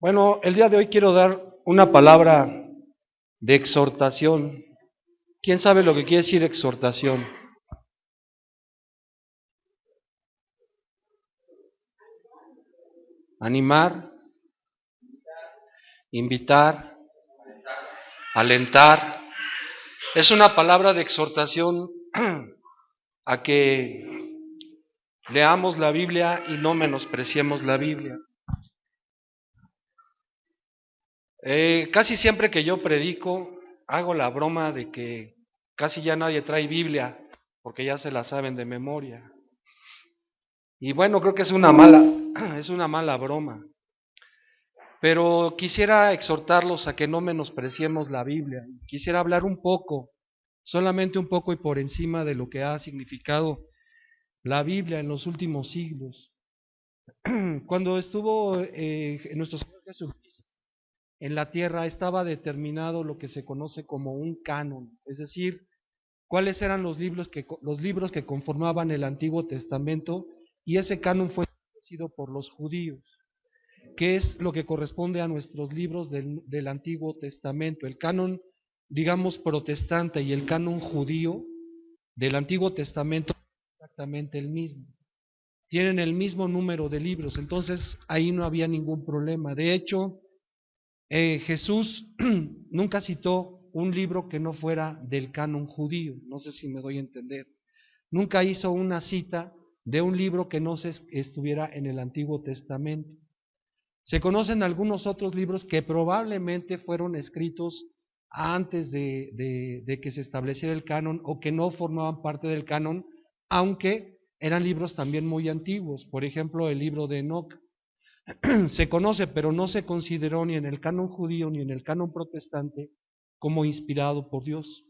Bueno, el día de hoy quiero dar una palabra de exhortación. ¿Quién sabe lo que quiere decir exhortación? Animar, invitar, alentar. Es una palabra de exhortación a que leamos la Biblia y no menospreciemos la Biblia. Casi siempre que yo predico, hago la broma de que casi ya nadie trae Biblia, porque ya se la saben de memoria. Y bueno, creo que es una mala broma. Pero quisiera exhortarlos a que no menospreciemos la Biblia. Quisiera hablar un poco, solamente un poco y por encima de lo que ha significado la Biblia en los últimos siglos. Cuando estuvo nuestro Señor Jesucristo en la tierra, estaba determinado lo que se conoce como un canon, es decir, cuáles eran los libros que conformaban el Antiguo Testamento, y ese canon fue establecido por los judíos, que es lo que corresponde a nuestros libros del Antiguo Testamento. El canon, digamos, protestante y el canon judío del Antiguo Testamento es exactamente el mismo. Tienen el mismo número de libros, entonces ahí no había ningún problema. De hecho, Jesús nunca citó un libro que no fuera del canon judío, no sé si me doy a entender. Nunca hizo una cita de un libro que no estuviera en el Antiguo Testamento. Se conocen algunos otros libros que probablemente fueron escritos antes de que se estableciera el canon o que no formaban parte del canon, aunque eran libros también muy antiguos. Por ejemplo, el libro de Enoc se conoce, pero no se consideró ni en el canon judío ni en el canon protestante como inspirado por Dios.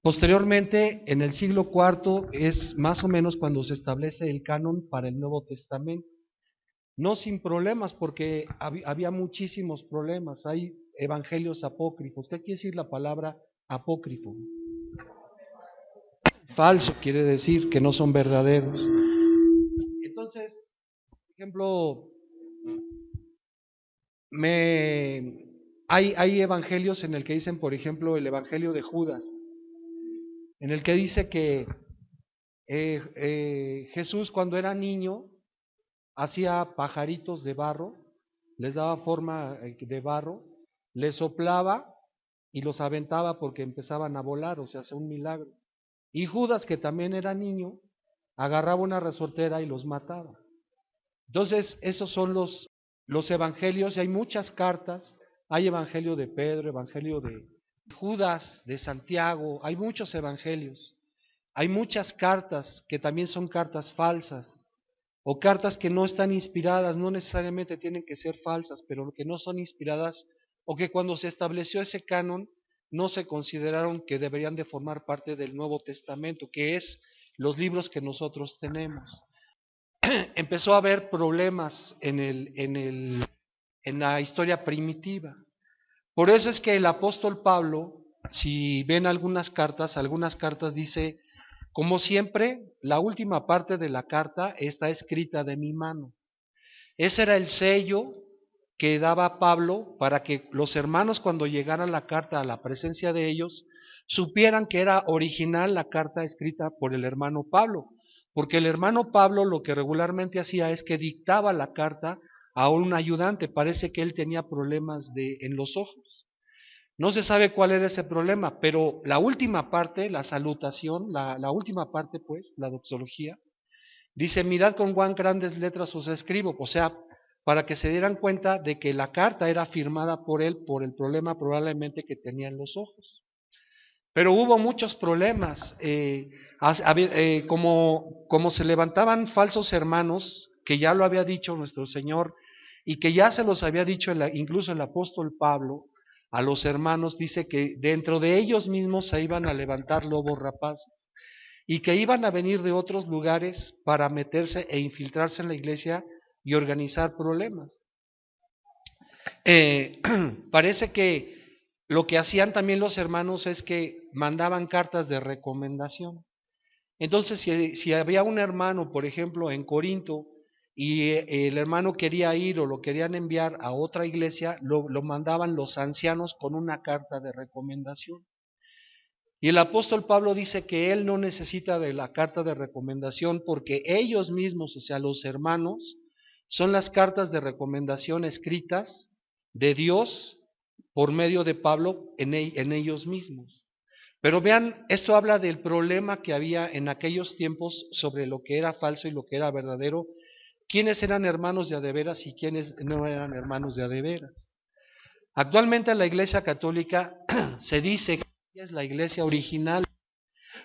Posteriormente, en el siglo IV, es más o menos cuando se establece el canon para el Nuevo Testamento. No sin problemas, porque había muchísimos problemas. Hay evangelios apócrifos. ¿Qué quiere decir la palabra apócrifo? Falso quiere decir que no son verdaderos. Entonces, por ejemplo, hay evangelios en el que dicen, por ejemplo, el evangelio de Judas, en el que dice que Jesús cuando era niño hacía pajaritos de barro, les daba forma de barro, les soplaba y los aventaba porque empezaban a volar, o sea, hace un milagro. Y Judas, que también era niño, agarraba una resortera y los mataba. Entonces, esos son los evangelios, y hay muchas cartas, hay evangelio de Pedro, evangelio de Judas, de Santiago, hay muchos evangelios, hay muchas cartas que también son cartas falsas, o cartas que no están inspiradas, no necesariamente tienen que ser falsas, pero que no son inspiradas, o que cuando se estableció ese canon no se consideraron que deberían de formar parte del Nuevo Testamento, que es los libros que nosotros tenemos. Empezó a haber problemas en la historia primitiva. Por eso es que el apóstol Pablo, si ven algunas cartas dice, como siempre, la última parte de la carta está escrita de mi mano. Ese era el sello que daba Pablo para que los hermanos, cuando llegara la carta a la presencia de ellos, supieran que era original la carta escrita por el hermano Pablo, porque el hermano Pablo lo que regularmente hacía es que dictaba la carta a un ayudante. Parece que él tenía problemas en los ojos. No se sabe cuál era ese problema, pero la última parte, la salutación, la última parte pues, la doxología, dice, mirad con cuán grandes letras os escribo, o sea, para que se dieran cuenta de que la carta era firmada por él por el problema probablemente que tenía en los ojos. Pero hubo muchos problemas, como se levantaban falsos hermanos, que ya lo había dicho nuestro Señor, y que ya se los había dicho incluso el apóstol Pablo, a los hermanos, dice que dentro de ellos mismos se iban a levantar lobos rapaces, y que iban a venir de otros lugares para meterse e infiltrarse en la iglesia y organizar problemas. Parece que lo que hacían también los hermanos es que mandaban cartas de recomendación. Entonces, si había un hermano, por ejemplo, en Corinto, y el hermano quería ir o lo querían enviar a otra iglesia, lo mandaban los ancianos con una carta de recomendación. Y el apóstol Pablo dice que él no necesita de la carta de recomendación porque ellos mismos, o sea, los hermanos, son las cartas de recomendación escritas de Dios por medio de Pablo en ellos mismos. Pero vean, esto habla del problema que había en aquellos tiempos sobre lo que era falso y lo que era verdadero, quiénes eran hermanos de a de veras y quiénes no eran hermanos de a de veras. Actualmente en la Iglesia Católica se dice que es la iglesia original,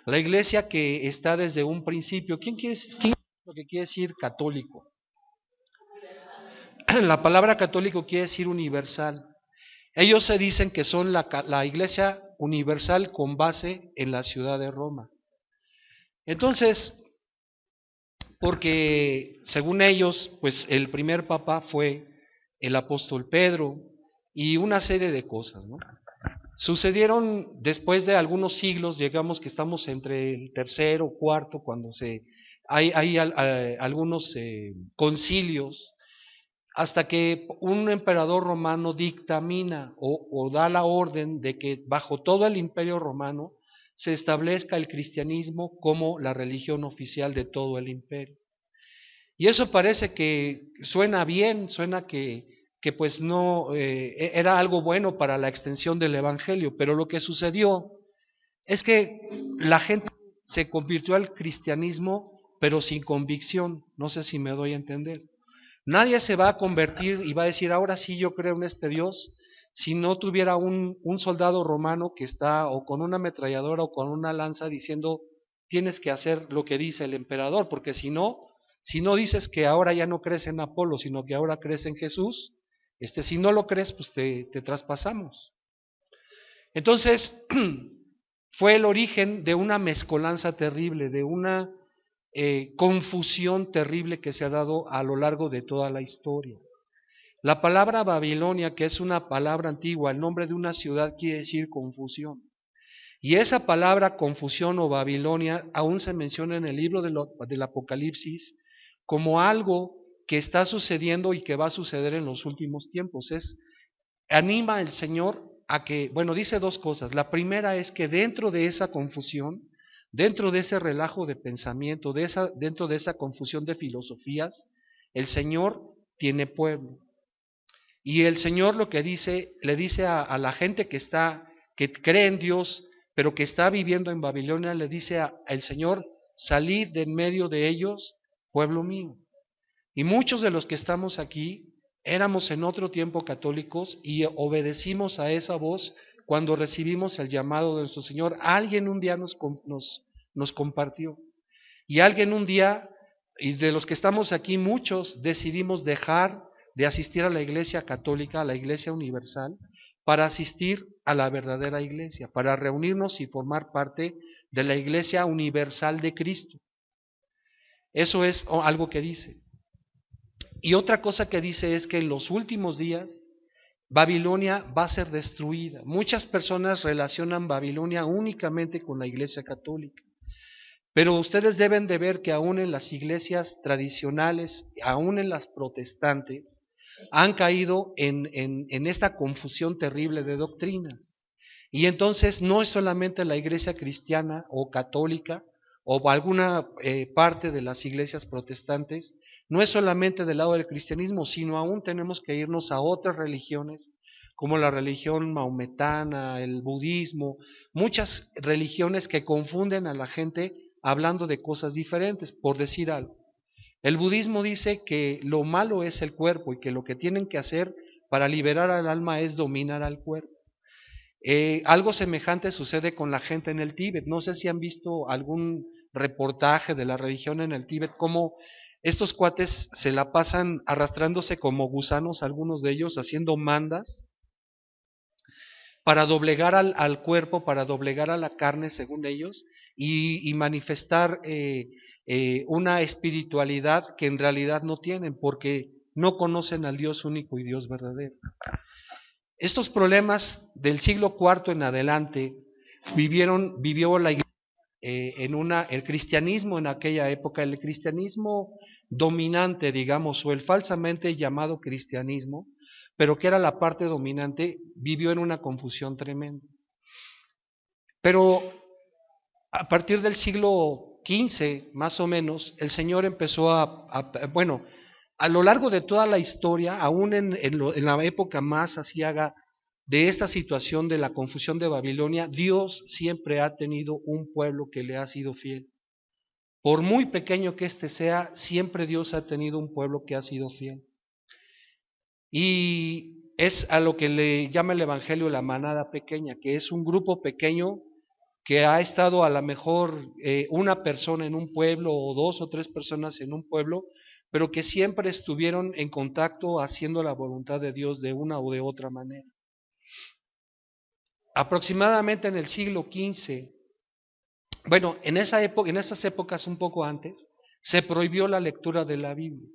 la iglesia que está desde un principio. ¿Quién es lo que quiere decir católico? La palabra católico quiere decir universal. Ellos se dicen que son la iglesia universal con base en la ciudad de Roma. Entonces, porque según ellos, pues el primer papa fue el apóstol Pedro y una serie de cosas, ¿no? Sucedieron después de algunos siglos, digamos que estamos entre el tercero, cuarto, cuando hay algunos concilios, hasta que un emperador romano dictamina o da la orden de que bajo todo el imperio romano se establezca el cristianismo como la religión oficial de todo el imperio. Y eso parece que suena bien, suena que pues no era algo bueno para la extensión del evangelio, pero lo que sucedió es que la gente se convirtió al cristianismo, pero sin convicción. No sé si me doy a entender. Nadie se va a convertir y va a decir, ahora sí yo creo en este Dios, si no tuviera un soldado romano que está o con una ametralladora o con una lanza diciendo, tienes que hacer lo que dice el emperador, porque si no dices que ahora ya no crees en Apolo, sino que ahora crees en Jesús, si no lo crees, pues te traspasamos. Entonces, fue el origen de una mezcolanza terrible, de una confusión terrible que se ha dado a lo largo de toda la historia. La palabra Babilonia, que es una palabra antigua, el nombre de una ciudad quiere decir confusión. Y esa palabra confusión o Babilonia aún se menciona en el libro del Apocalipsis como algo que está sucediendo y que va a suceder en los últimos tiempos. Anima el Señor a que, bueno, dice dos cosas. La primera es que dentro de esa confusión, dentro de ese relajo de pensamiento, dentro de esa confusión de filosofías, el Señor tiene pueblo. Y el Señor lo que dice, le dice a la gente que cree en Dios, pero que está viviendo en Babilonia, le dice al Señor, salid de en medio de ellos, pueblo mío. Y muchos de los que estamos aquí éramos en otro tiempo católicos y obedecimos a esa voz cuando recibimos el llamado de nuestro Señor. Alguien un día nos compartió. Y alguien un día, y de los que estamos aquí, muchos decidimos dejar de asistir a la iglesia católica, a la iglesia universal, para asistir a la verdadera iglesia, para reunirnos y formar parte de la iglesia universal de Cristo. Eso es algo que dice. Y otra cosa que dice es que en los últimos días Babilonia va a ser destruida. Muchas personas relacionan Babilonia únicamente con la iglesia católica. Pero ustedes deben de ver que aún en las iglesias tradicionales, aún en las protestantes, han caído en esta confusión terrible de doctrinas. Y entonces no es solamente la iglesia cristiana o católica o alguna parte de las iglesias protestantes, no es solamente del lado del cristianismo, sino aún tenemos que irnos a otras religiones, como la religión maometana, el budismo, muchas religiones que confunden a la gente hablando de cosas diferentes, por decir algo. El budismo dice que lo malo es el cuerpo y que lo que tienen que hacer para liberar al alma es dominar al cuerpo. Algo semejante sucede con la gente en el Tíbet. No sé si han visto algún reportaje de la religión en el Tíbet, cómo estos cuates se la pasan arrastrándose como gusanos, algunos de ellos haciendo mandas, para doblegar al cuerpo, para doblegar a la carne, según ellos, y manifestar una espiritualidad que en realidad no tienen, porque no conocen al Dios único y Dios verdadero. Estos problemas del siglo IV en adelante vivió la iglesia el cristianismo en aquella época, el cristianismo dominante, digamos, o el falsamente llamado cristianismo, pero que era la parte dominante, vivió en una confusión tremenda. Pero a partir del siglo XV, más o menos, el Señor empezó bueno, a lo largo de toda la historia, aún en la época más asiaga de esta situación de la confusión de Babilonia, Dios siempre ha tenido un pueblo que le ha sido fiel. Por muy pequeño que éste sea, siempre Dios ha tenido un pueblo que ha sido fiel. Y es a lo que le llama el Evangelio la manada pequeña, que es un grupo pequeño que ha estado a lo mejor una persona en un pueblo o dos o tres personas en un pueblo, pero que siempre estuvieron en contacto haciendo la voluntad de Dios de una o de otra manera. Aproximadamente en el siglo XV, bueno, en esas épocas un poco antes, se prohibió la lectura de la Biblia.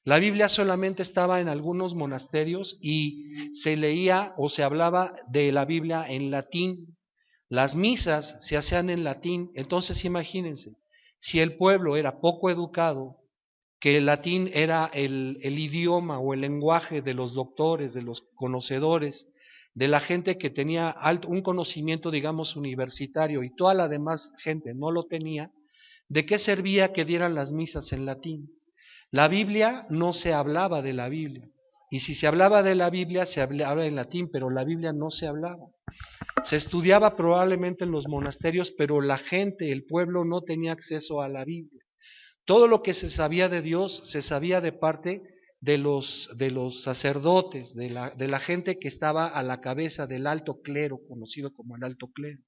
La Biblia solamente estaba en algunos monasterios y se leía o se hablaba de la Biblia en latín. Las misas se hacían en latín, entonces imagínense, si el pueblo era poco educado, que el latín era el idioma o el lenguaje de los doctores, de los conocedores, de la gente que tenía un conocimiento, digamos, universitario y toda la demás gente no lo tenía, ¿de qué servía que dieran las misas en latín? La Biblia no se hablaba de la Biblia, y si se hablaba de la Biblia se hablaba en latín, pero la Biblia no se hablaba. Se estudiaba probablemente en los monasterios, pero la gente, el pueblo no tenía acceso a la Biblia. Todo lo que se sabía de Dios se sabía de parte de los sacerdotes, de la gente que estaba a la cabeza del alto clero, conocido como el alto clero.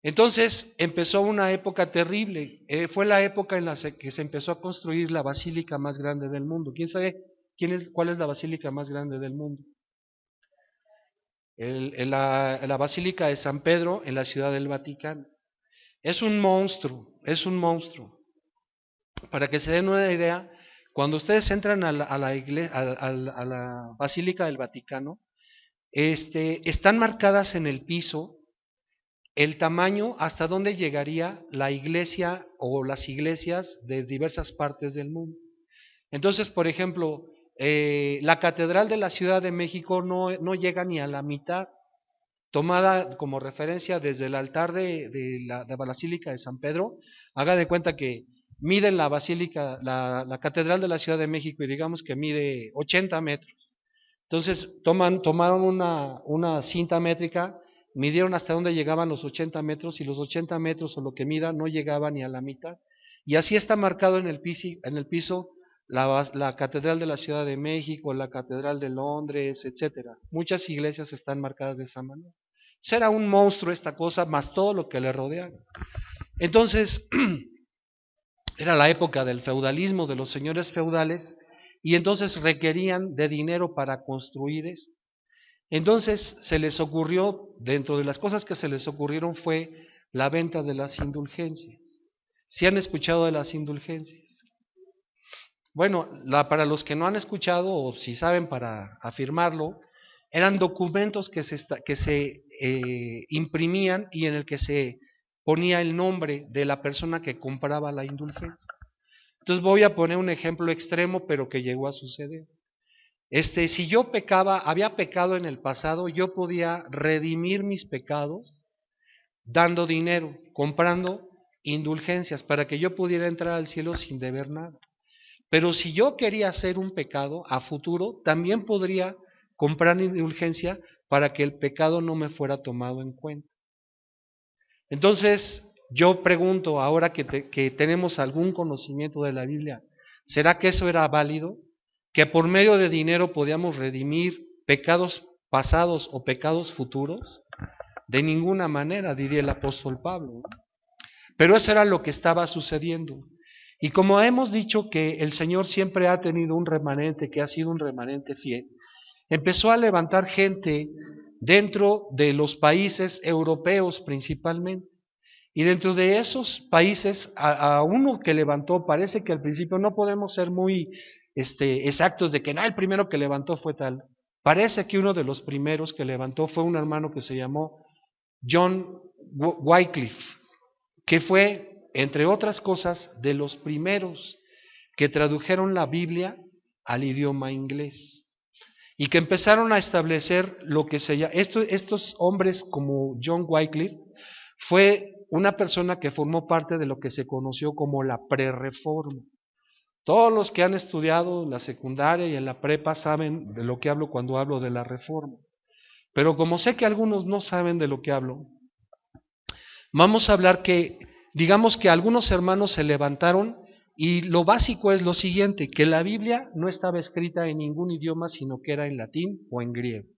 Entonces empezó una época terrible, fue la época en la que se empezó a construir la basílica más grande del mundo. ¿Quién sabe cuál es la basílica más grande del mundo? La Basílica de San Pedro en la Ciudad del Vaticano. Es un monstruo, es un monstruo. Para que se den una idea, cuando ustedes entran a la Basílica del Vaticano, están marcadas en el piso el tamaño hasta dónde llegaría la iglesia o las iglesias de diversas partes del mundo. Entonces, por ejemplo, la Catedral de la Ciudad de México no llega ni a la mitad, tomada como referencia desde el altar de la Basílica de San Pedro. Haga de cuenta que miden la Basílica, la Catedral de la Ciudad de México y digamos que mide 80 metros. Entonces tomaron una cinta métrica, midieron hasta dónde llegaban los 80 metros y los 80 metros o lo que mida no llegaba ni a la mitad. Y así está marcado en el piso la Catedral de la Ciudad de México, la Catedral de Londres, etcétera. Muchas iglesias están marcadas de esa manera. Será un monstruo esta cosa, más todo lo que le rodea. Entonces, era la época del feudalismo, de los señores feudales, y entonces requerían de dinero para construir esto. Entonces se les ocurrió, dentro de las cosas que se les ocurrieron fue la venta de las indulgencias. ¿Sí han escuchado de las indulgencias? Bueno, para los que no han escuchado, o si saben para afirmarlo, eran documentos que se imprimían y en el que se ponía el nombre de la persona que compraba la indulgencia. Entonces voy a poner un ejemplo extremo, pero que llegó a suceder. Si yo había pecado en el pasado, yo podía redimir mis pecados dando dinero, comprando indulgencias para que yo pudiera entrar al cielo sin deber nada. Pero si yo quería hacer un pecado a futuro, también podría comprar indulgencia para que el pecado no me fuera tomado en cuenta. Entonces, yo pregunto, ahora que tenemos algún conocimiento de la Biblia, ¿será que eso era válido? ¿Que por medio de dinero podíamos redimir pecados pasados o pecados futuros? De ninguna manera, diría el apóstol Pablo. Pero eso era lo que estaba sucediendo. Y como hemos dicho que el Señor siempre ha tenido un remanente, que ha sido un remanente fiel, empezó a levantar gente dentro de los países europeos principalmente. Y dentro de esos países, a uno que levantó, parece que al principio no podemos ser muy exactos de que el primero que levantó fue tal. Parece que uno de los primeros que levantó fue un hermano que se llamó John Wycliffe. que fue, entre otras cosas, de los primeros que tradujeron la Biblia al idioma inglés y que empezaron a establecer lo que se llama, estos hombres como John Wycliffe, fue una persona que formó parte de lo que se conoció como la prerreforma. Todos los que han estudiado en la secundaria y en la prepa saben de lo que hablo cuando hablo de la reforma. Pero como sé que algunos no saben de lo que hablo, vamos a hablar que, digamos que algunos hermanos se levantaron y lo básico es lo siguiente, que la Biblia no estaba escrita en ningún idioma, sino que era en latín o en griego.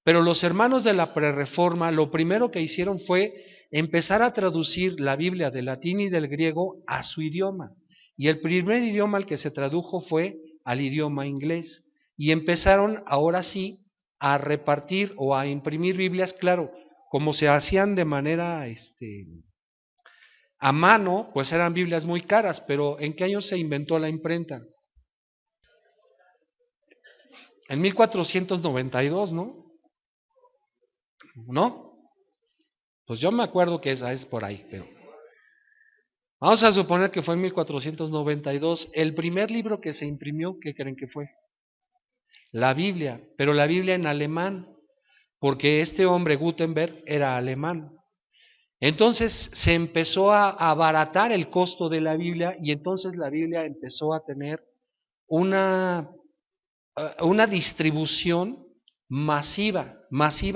Pero los hermanos de la prerreforma lo primero que hicieron fue empezar a traducir la Biblia del latín y del griego a su idioma. Y el primer idioma al que se tradujo fue al idioma inglés. Y empezaron ahora sí a repartir o a imprimir Biblias, claro, como se hacían de manera a mano, pues eran Biblias muy caras, pero ¿en qué año se inventó la imprenta? En 1492, ¿no? ¿No? Pues yo me acuerdo que esa es por ahí, pero vamos a suponer que fue en 1492. El primer libro que se imprimió, ¿qué creen que fue? La Biblia, pero la Biblia en alemán, porque este hombre Gutenberg era alemán. Entonces se empezó a abaratar el costo de la Biblia y entonces la Biblia empezó a tener una, una distribución masiva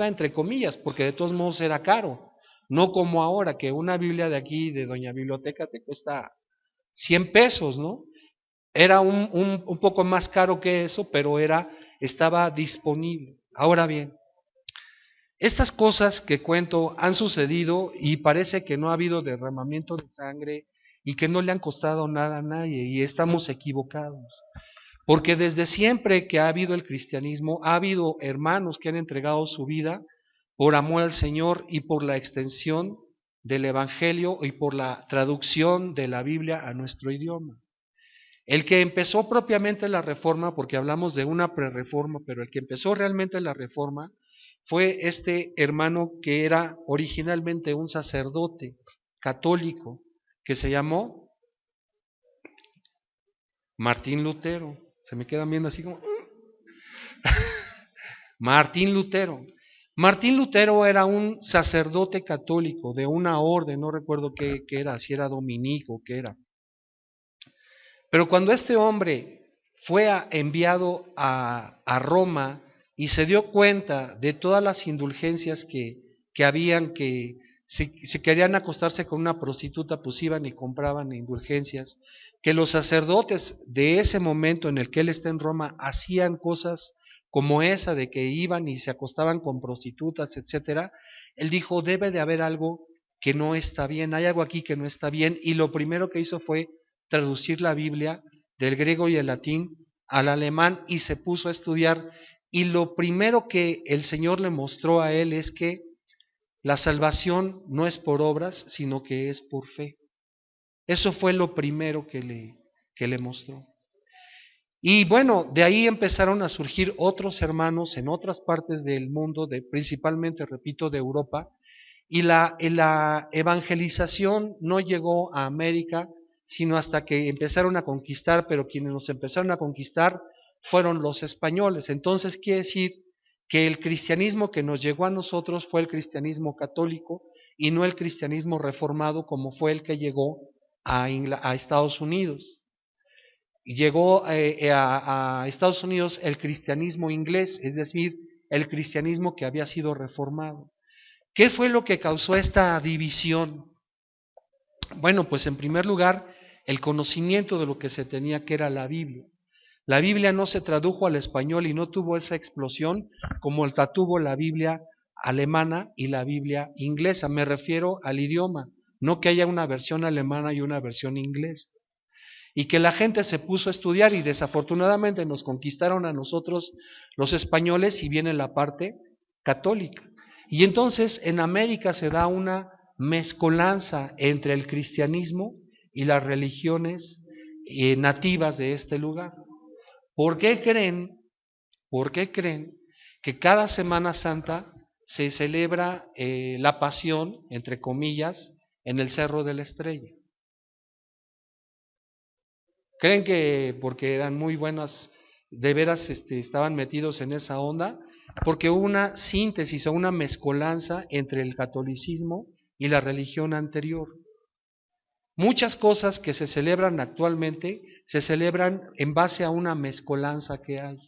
entre comillas, porque de todos modos era caro. No como ahora, que una Biblia de aquí, de Doña Biblioteca, te cuesta 100 pesos, ¿no? Era un poco más caro que eso, pero estaba disponible. Ahora bien, estas cosas que cuento han sucedido y parece que no ha habido derramamiento de sangre y que no le han costado nada a nadie y estamos equivocados. Porque desde siempre que ha habido el cristianismo, ha habido hermanos que han entregado su vida por amor al Señor y por la extensión del Evangelio y por la traducción de la Biblia a nuestro idioma. El que empezó propiamente la reforma, porque hablamos de una prerreforma, pero el que empezó realmente la reforma fue este hermano que era originalmente un sacerdote católico que se llamó Martín Lutero. Se me quedan viendo así como Martín Lutero. Martín Lutero era un sacerdote católico de una orden, no recuerdo qué era, si era dominico o qué era. Pero cuando este hombre fue enviado a Roma y se dio cuenta de todas las indulgencias que habían, que si querían acostarse con una prostituta, pues iban y compraban indulgencias, que los sacerdotes de ese momento en el que él está en Roma hacían cosas como esa de que iban y se acostaban con prostitutas, etcétera, él dijo, debe de haber algo que no está bien, hay algo aquí que no está bien, y lo primero que hizo fue traducir la Biblia del griego y el latín al alemán y se puso a estudiar, y lo primero que el Señor le mostró a él es que la salvación no es por obras, sino que es por fe. Eso fue lo primero que le mostró. Y bueno, de ahí empezaron a surgir otros hermanos en otras partes del mundo, principalmente, repito, de Europa, y la evangelización no llegó a América, sino hasta que empezaron a conquistar, pero quienes nos empezaron a conquistar fueron los españoles. Entonces quiere decir que el cristianismo que nos llegó a nosotros fue el cristianismo católico y no el cristianismo reformado como fue el que llegó a Estados Unidos. Llegó a Estados Unidos el cristianismo inglés, es decir, el cristianismo que había sido reformado. ¿Qué fue lo que causó esta división? Bueno, pues en primer lugar, el conocimiento de lo que se tenía que era la Biblia. La Biblia no se tradujo al español y no tuvo esa explosión como la tuvo la Biblia alemana y la Biblia inglesa. Me refiero al idioma, no que haya una versión alemana y una versión inglesa. Y que la gente se puso a estudiar y desafortunadamente nos conquistaron a nosotros los españoles y viene la parte católica. Y entonces en América se da una mezcolanza entre el cristianismo y las religiones nativas de este lugar. ¿Por qué creen que cada Semana Santa se celebra la pasión, entre comillas, en el Cerro de la Estrella. ¿Creen que porque eran muy buenas, de veras estaban metidos en esa onda? Porque hubo una síntesis o una mezcolanza entre el catolicismo y la religión anterior. Muchas cosas que se celebran actualmente se celebran en base a una mezcolanza que hay.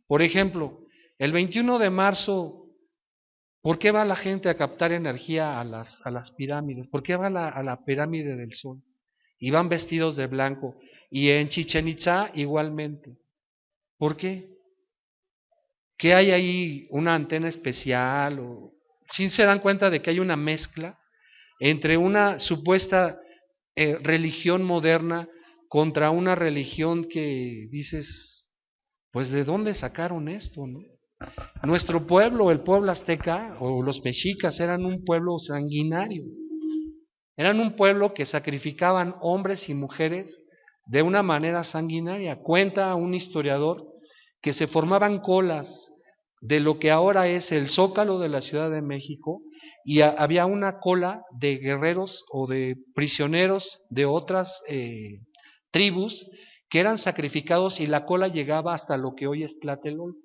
Por ejemplo, el 21 de marzo, ¿por qué va la gente a captar energía a las pirámides? ¿Por qué va a la pirámide del Sol? Y van vestidos de blanco. Y en Chichén Itzá igualmente. ¿Por qué? ¿Que hay ahí una antena especial? O ¿sí se dan cuenta de que hay una mezcla entre una supuesta religión moderna contra una religión que dices, pues ¿de dónde sacaron esto, no? Nuestro pueblo, el pueblo azteca o los mexicas eran un pueblo sanguinario. Eran un pueblo que sacrificaban hombres y mujeres de una manera sanguinaria. Cuenta un historiador que se formaban colas de lo que ahora es el Zócalo de la Ciudad de México y había una cola de guerreros o de prisioneros de otras tribus que eran sacrificados y la cola llegaba hasta lo que hoy es Tlatelolco.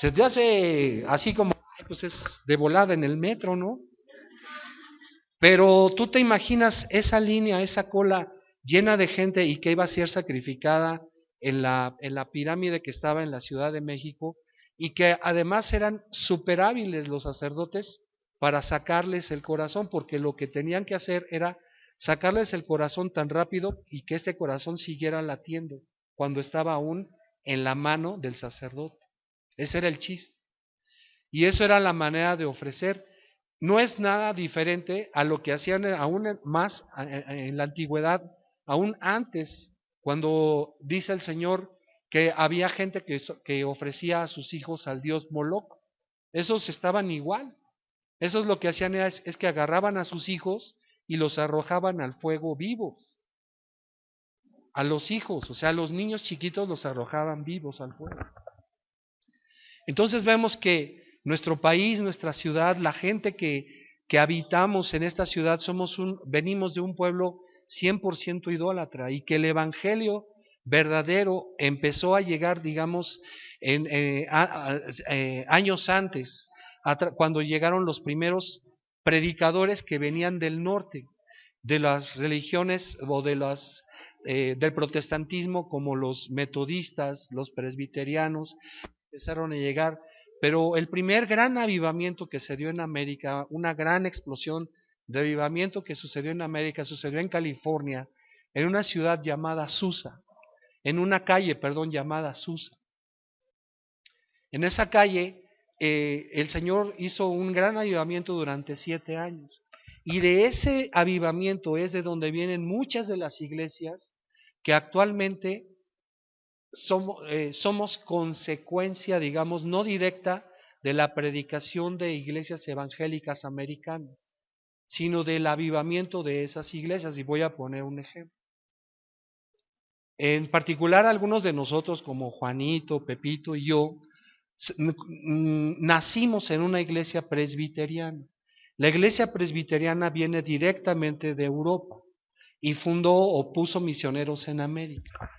Se te hace así como, pues es de volada en el metro, ¿no? Pero tú te imaginas esa línea, esa cola llena de gente y que iba a ser sacrificada en la pirámide que estaba en la Ciudad de México y que además eran súper hábiles los sacerdotes para sacarles el corazón, porque lo que tenían que hacer era sacarles el corazón tan rápido y que este corazón siguiera latiendo cuando estaba aún en la mano del sacerdote. Ese era el chiste. Y eso era la manera de ofrecer. No es nada diferente a lo que hacían aún más en la antigüedad, aún antes, cuando dice el Señor que había gente que ofrecía a sus hijos al dios Moloch. Esos estaban igual. Esos lo que hacían es que agarraban a sus hijos y los arrojaban al fuego vivos. A los hijos, o sea, a los niños chiquitos los arrojaban vivos al fuego. Entonces vemos que nuestro país, nuestra ciudad, la gente que habitamos en esta ciudad, venimos de un pueblo 100% idólatra y que el evangelio verdadero empezó a llegar, digamos, años antes, cuando llegaron los primeros predicadores que venían del norte, de las religiones o del protestantismo, como los metodistas, los presbiterianos, empezaron a llegar, pero el primer gran avivamiento que se dio en América, una gran explosión de avivamiento que sucedió en América, sucedió en California, en una ciudad llamada Susa, en una calle, perdón, llamada Susa. En esa calle el Señor hizo un gran avivamiento durante 7 años, y de ese avivamiento es de donde vienen muchas de las iglesias que actualmente somos consecuencia, digamos, no directa de la predicación de iglesias evangélicas americanas, sino del avivamiento de esas iglesias. Y voy a poner un ejemplo. En particular, algunos de nosotros, como Juanito, Pepito y yo, nacimos en una iglesia presbiteriana. La iglesia presbiteriana viene directamente de Europa y fundó o puso misioneros en América.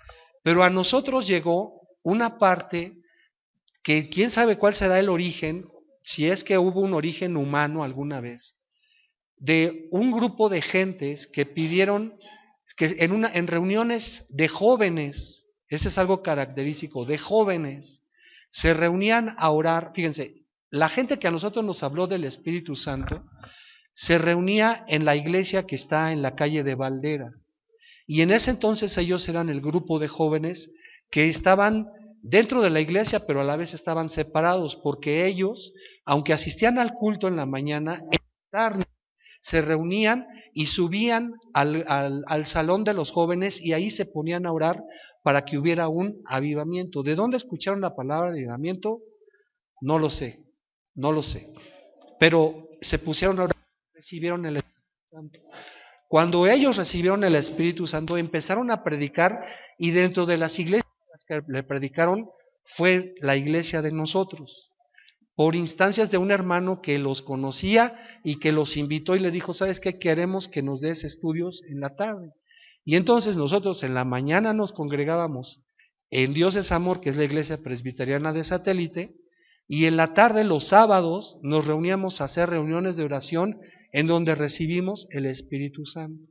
Pero a nosotros llegó una parte que quién sabe cuál será el origen, si es que hubo un origen humano alguna vez, de un grupo de gentes que pidieron que en reuniones de jóvenes, ese es algo característico, de jóvenes, se reunían a orar. Fíjense, la gente que a nosotros nos habló del Espíritu Santo se reunía en la iglesia que está en la calle de Valderas. Y en ese entonces ellos eran el grupo de jóvenes que estaban dentro de la iglesia, pero a la vez estaban separados, porque ellos, aunque asistían al culto en la mañana, en la tarde se reunían y subían al salón de los jóvenes y ahí se ponían a orar para que hubiera un avivamiento. ¿De dónde escucharon la palabra avivamiento? No lo sé, no lo sé. Pero se pusieron a orar, recibieron el Espíritu Santo. Cuando ellos recibieron el Espíritu Santo, empezaron a predicar, y dentro de las iglesias que le predicaron fue la iglesia de nosotros. por instancias de un hermano que los conocía y que los invitó y le dijo, ¿sabes qué? Queremos que nos des estudios en la tarde. Y entonces nosotros en la mañana nos congregábamos en Dios es Amor, que es la iglesia presbiteriana de Satélite, y en la tarde, los sábados, nos reuníamos a hacer reuniones de oración en donde recibimos el Espíritu Santo.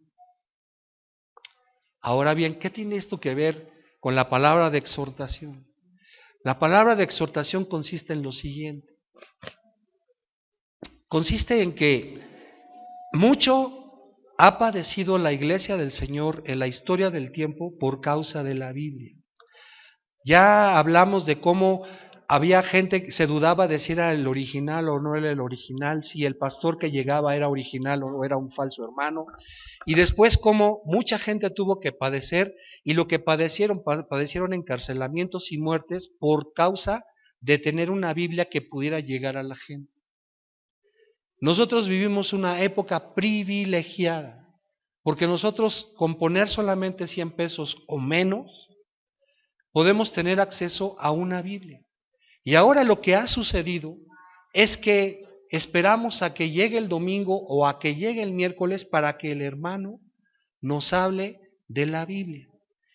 Ahora bien, ¿qué tiene esto que ver con la palabra de exhortación? La palabra de exhortación consiste en lo siguiente. Consiste en que mucho ha padecido la iglesia del Señor en la historia del tiempo por causa de la Biblia. Ya hablamos de cómo había gente que se dudaba de si era el original o no era el original, si el pastor que llegaba era original o era un falso hermano, y después cómo mucha gente tuvo que padecer, y lo que padecieron encarcelamientos y muertes por causa de tener una Biblia que pudiera llegar a la gente. Nosotros vivimos una época privilegiada, porque nosotros con poner solamente 100 pesos o menos, podemos tener acceso a una Biblia. Y ahora lo que ha sucedido es que esperamos a que llegue el domingo o a que llegue el miércoles para que el hermano nos hable de la Biblia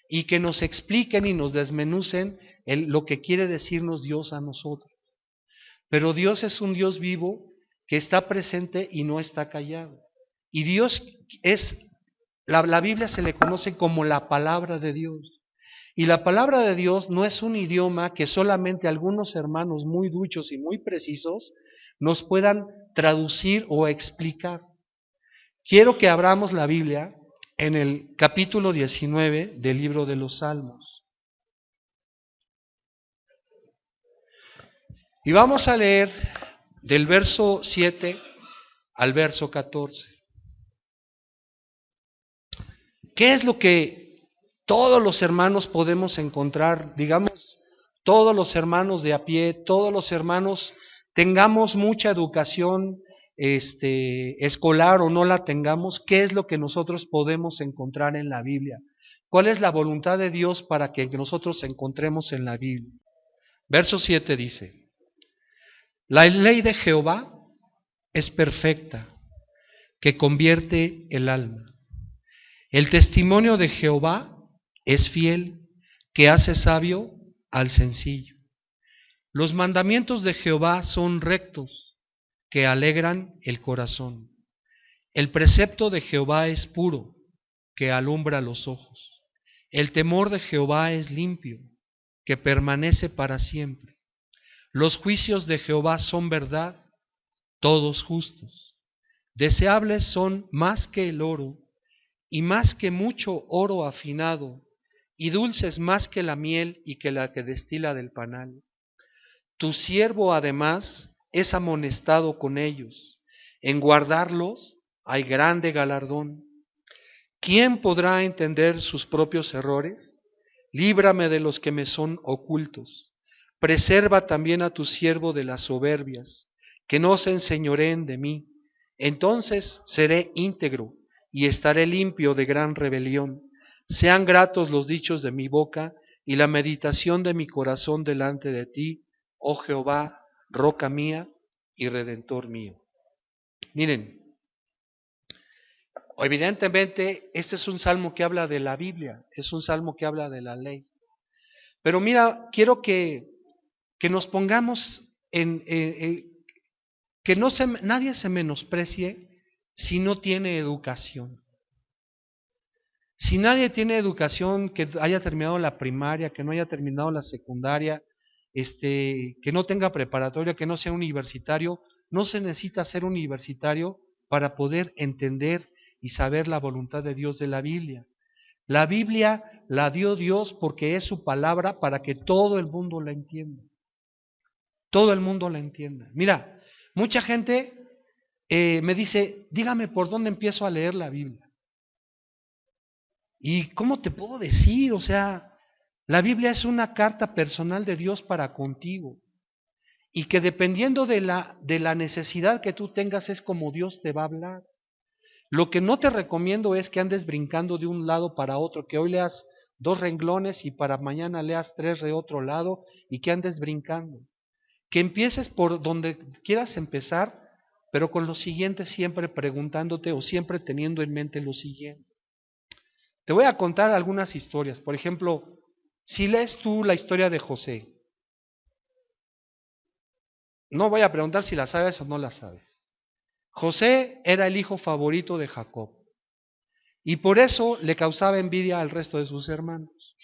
y que nos expliquen y nos desmenucen lo que quiere decirnos Dios a nosotros. Pero Dios es un Dios vivo que está presente y no está callado. Y Dios la Biblia se le conoce como la palabra de Dios. Y la palabra de Dios no es un idioma que solamente algunos hermanos muy duchos y muy precisos nos puedan traducir o explicar. Quiero que abramos la Biblia en el capítulo 19 del libro de los Salmos. Y vamos a leer del verso 7 al verso 14. ¿Qué es lo que todos los hermanos podemos encontrar? Digamos, todos los hermanos de a pie, todos los hermanos tengamos mucha educación escolar o no la tengamos, ¿qué es lo que nosotros podemos encontrar en la Biblia? ¿Cuál es la voluntad de Dios para que nosotros encontremos en la Biblia? Verso 7 dice: la ley de Jehová es perfecta, que convierte el alma. El testimonio de Jehová es fiel, que hace sabio al sencillo. Los mandamientos de Jehová son rectos, que alegran el corazón. El precepto de Jehová es puro, que alumbra los ojos. El temor de Jehová es limpio, que permanece para siempre. Los juicios de Jehová son verdad, todos justos. Deseables son más que el oro, y más que mucho oro afinado, y dulces más que la miel y que la que destila del panal. Tu siervo además es amonestado con ellos, en guardarlos hay grande galardón. ¿Quién podrá entender sus propios errores? Líbrame de los que me son ocultos. Preserva también a tu siervo de las soberbias, que no se enseñoreen de mí. Entonces seré íntegro y estaré limpio de gran rebelión. Sean gratos los dichos de mi boca y la meditación de mi corazón delante de ti, oh Jehová, roca mía y redentor mío. Miren, evidentemente este es un salmo que habla de la Biblia, es un salmo que habla de la ley. Pero mira, quiero que nos pongamos que nadie se menosprecie si no tiene educación. Si nadie tiene educación, que haya terminado la primaria, que no haya terminado la secundaria, que no tenga preparatoria, que no sea universitario, no se necesita ser universitario para poder entender y saber la voluntad de Dios de la Biblia. La Biblia la dio Dios porque es su palabra para que todo el mundo la entienda. Todo el mundo la entienda. Mira, mucha gente me dice, dígame por dónde empiezo a leer la Biblia. ¿Y cómo te puedo decir? O sea, la Biblia es una carta personal de Dios para contigo. Y que dependiendo de la necesidad que tú tengas es como Dios te va a hablar. Lo que no te recomiendo es que andes brincando de un lado para otro, que hoy leas 2 renglones y para mañana leas 3 de otro lado y que andes brincando. que empieces por donde quieras empezar, pero con lo siguiente siempre preguntándote o siempre teniendo en mente lo siguiente. Te voy a contar algunas historias. Por ejemplo, si lees tú la historia de José, no voy a preguntar si la sabes o no la sabes. José era el hijo favorito de Jacob y por eso le causaba envidia al resto de sus hermanos.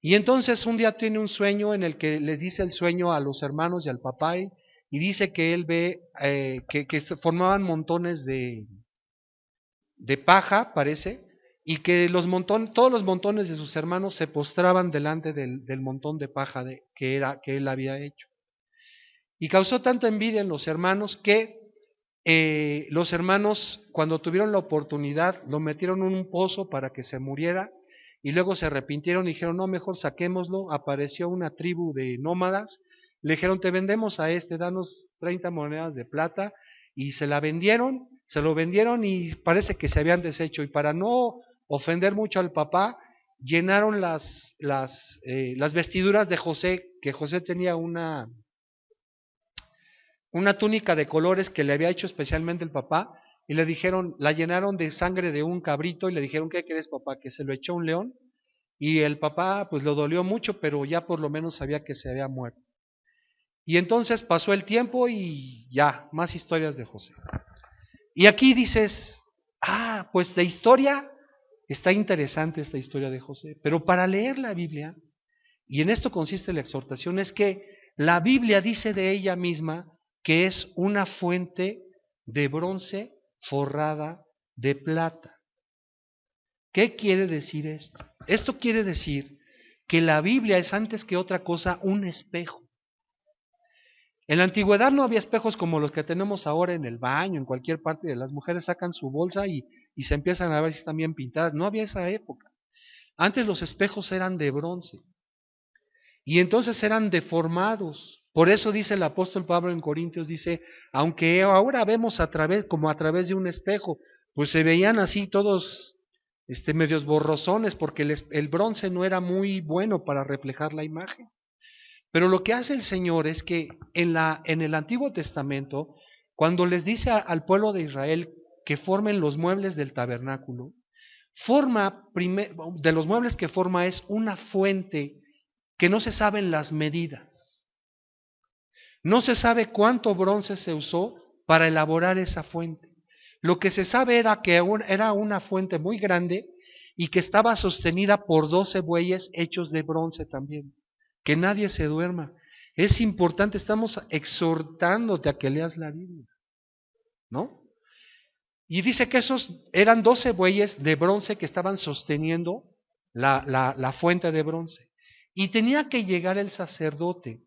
Y entonces un día tiene un sueño en el que les dice el sueño a los hermanos y al papá y dice que él ve que se formaban montones de paja, parece, y que todos los montones de sus hermanos se postraban delante del montón de paja que él había hecho. Y causó tanta envidia en los hermanos que los hermanos, cuando tuvieron la oportunidad, lo metieron en un pozo para que se muriera y luego se arrepintieron y dijeron, no, mejor saquémoslo. Apareció una tribu de nómadas, le dijeron, te vendemos a danos 30 monedas de plata, y se lo vendieron y parece que se habían deshecho. Y para no ofender mucho al papá, llenaron las vestiduras de José, que José tenía una túnica de colores que le había hecho especialmente el papá, y le dijeron, la llenaron de sangre de un cabrito, y le dijeron, ¿qué crees, papá? Que se lo echó un león, y el papá pues lo dolió mucho, pero ya por lo menos sabía que se había muerto. Y entonces pasó el tiempo y ya, más historias de José. Y aquí dices, pues de historia, está interesante esta historia de José, pero para leer la Biblia, y en esto consiste la exhortación, es que la Biblia dice de ella misma que es una fuente de bronce forrada de plata. ¿Qué quiere decir esto? Esto quiere decir que la Biblia es antes que otra cosa un espejo. En la antigüedad no había espejos como los que tenemos ahora en el baño, en cualquier parte de las mujeres sacan su bolsa y se empiezan a ver si están bien pintadas. No había esa época. Antes los espejos eran de bronce. Y entonces eran deformados. Por eso dice el apóstol Pablo en Corintios, dice, aunque ahora vemos como a través de un espejo, pues se veían así todos medios borrosones, porque el bronce no era muy bueno para reflejar la imagen. Pero lo que hace el Señor es que en el Antiguo Testamento, cuando les dice al pueblo de Israel que formen los muebles del tabernáculo, de los muebles que forma es una fuente que no se saben las medidas. No se sabe cuánto bronce se usó para elaborar esa fuente. Lo que se sabe era que era una fuente muy grande y que estaba sostenida por 12 bueyes hechos de bronce también. Que nadie se duerma. Es importante, estamos exhortándote a que leas la Biblia, ¿no? Y dice que esos eran 12 bueyes de bronce que estaban sosteniendo la fuente de bronce. Y tenía que llegar el sacerdote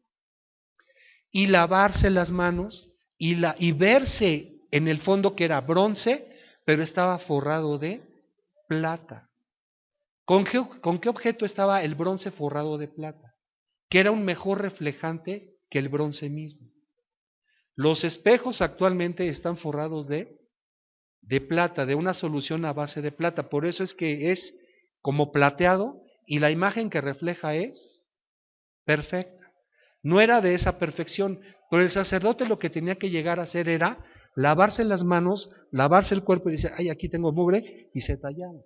y lavarse las manos y verse en el fondo que era bronce, pero estaba forrado de plata. ¿Con qué objeto estaba el bronce forrado de plata? Que era un mejor reflejante que el bronce mismo. Los espejos actualmente están forrados de plata, de una solución a base de plata. Por eso es que es como plateado y la imagen que refleja es perfecta. No era de esa perfección, pero el sacerdote lo que tenía que llegar a hacer era lavarse las manos, lavarse el cuerpo y decir, ay, aquí tengo mugre, y se tallaba.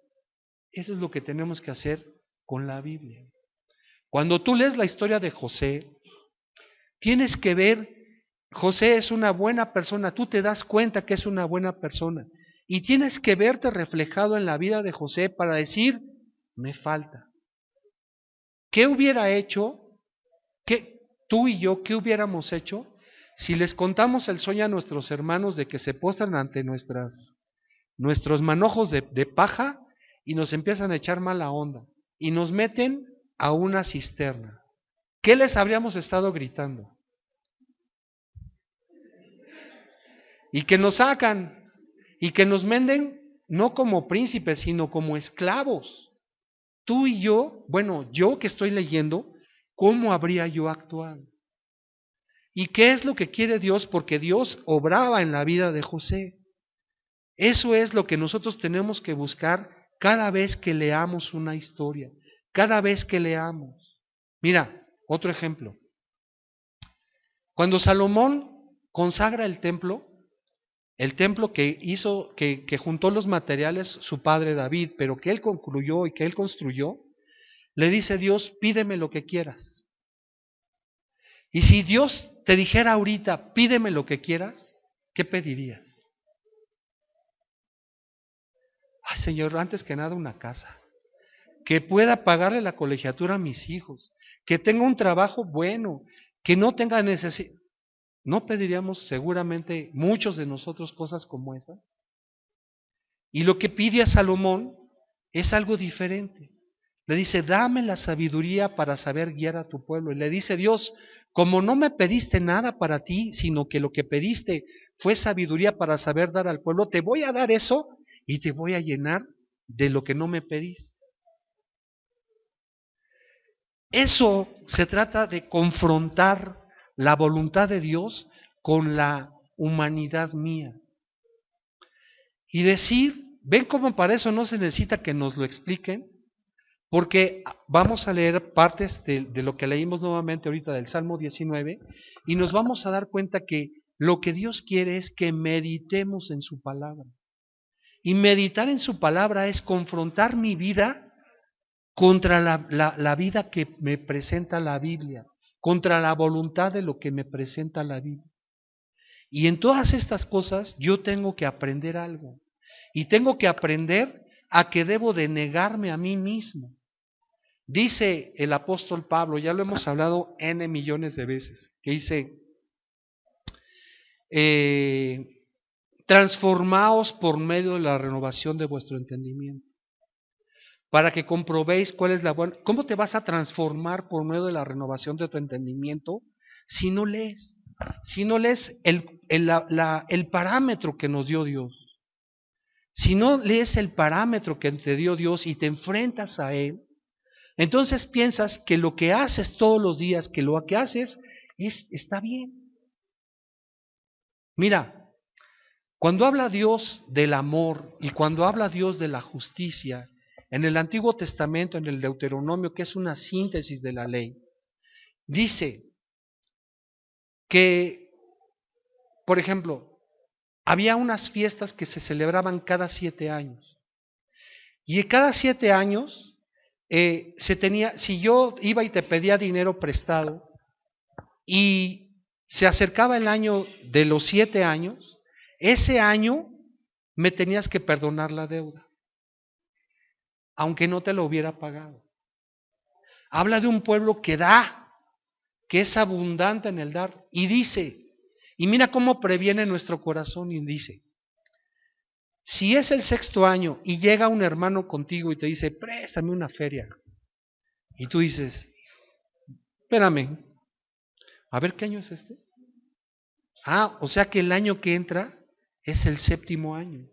Eso es lo que tenemos que hacer con la Biblia. Cuando tú lees la historia de José, tienes que ver, José es una buena persona, tú te das cuenta que es una buena persona, y tienes que verte reflejado en la vida de José para decir, me falta. ¿Qué hubiera hecho? Tú y yo, ¿qué hubiéramos hecho si les contamos el sueño a nuestros hermanos de que se postran ante nuestros manojos de paja y nos empiezan a echar mala onda y nos meten a una cisterna? ¿Qué les habríamos estado gritando? Y que nos sacan y que nos venden no como príncipes, sino como esclavos. Tú y yo, bueno, yo que estoy leyendo, ¿cómo habría yo actuado? ¿Y qué es lo que quiere Dios? Porque Dios obraba en la vida de José. Eso es lo que nosotros tenemos que buscar cada vez que leamos una historia, cada vez que leamos. Mira, otro ejemplo. Cuando Salomón consagra el templo que hizo, que juntó los materiales su padre David, pero que él concluyó y que él construyó, le dice Dios, pídeme lo que quieras. Y si Dios te dijera ahorita, pídeme lo que quieras, ¿qué pedirías? Ay, Señor, antes que nada una casa, que pueda pagarle la colegiatura a mis hijos, que tenga un trabajo bueno, que no tenga necesidad. ¿No pediríamos seguramente muchos de nosotros cosas como esas? Y lo que pide a Salomón es algo diferente. Le dice, dame la sabiduría para saber guiar a tu pueblo. Y le dice Dios, como no me pediste nada para ti, sino que lo que pediste fue sabiduría para saber dar al pueblo, te voy a dar eso y te voy a llenar de lo que no me pediste. Eso se trata de confrontar la voluntad de Dios con la humanidad mía. Y decir, ¿ven cómo para eso no se necesita que nos lo expliquen? Porque vamos a leer partes de lo que leímos nuevamente ahorita del Salmo 19 y nos vamos a dar cuenta que lo que Dios quiere es que meditemos en su palabra. Y meditar en su palabra es confrontar mi vida contra la vida que me presenta la Biblia, contra la voluntad de lo que me presenta la Biblia. Y en todas estas cosas yo tengo que aprender algo. Y tengo que aprender a que debo de negarme a mí mismo. Dice el apóstol Pablo, ya lo hemos hablado N millones de veces, que dice, transformaos por medio de la renovación de vuestro entendimiento, para que comprobéis cuál es la buena. ¿Cómo te vas a transformar por medio de la renovación de tu entendimiento si no lees? Si no lees el parámetro que nos dio Dios. Si no lees el parámetro que te dio Dios y te enfrentas a Él, entonces piensas que lo que haces todos los días, que lo que haces está bien. Mira, cuando habla Dios del amor y cuando habla Dios de la justicia, en el Antiguo Testamento, en el Deuteronomio, que es una síntesis de la ley, dice que, por ejemplo, había unas fiestas que se celebraban cada 7 años. Y cada 7 años si yo iba y te pedía dinero prestado y se acercaba el año de los 7 años, ese año me tenías que perdonar la deuda, aunque no te lo hubiera pagado. Habla de un pueblo que da, que es abundante en el dar, y dice, y mira cómo previene nuestro corazón, y dice, si es el 6.º año y llega un hermano contigo y te dice, préstame una feria, y tú dices, espérame, a ver qué año es este. Ah, o sea que el año que entra es el 7.º año.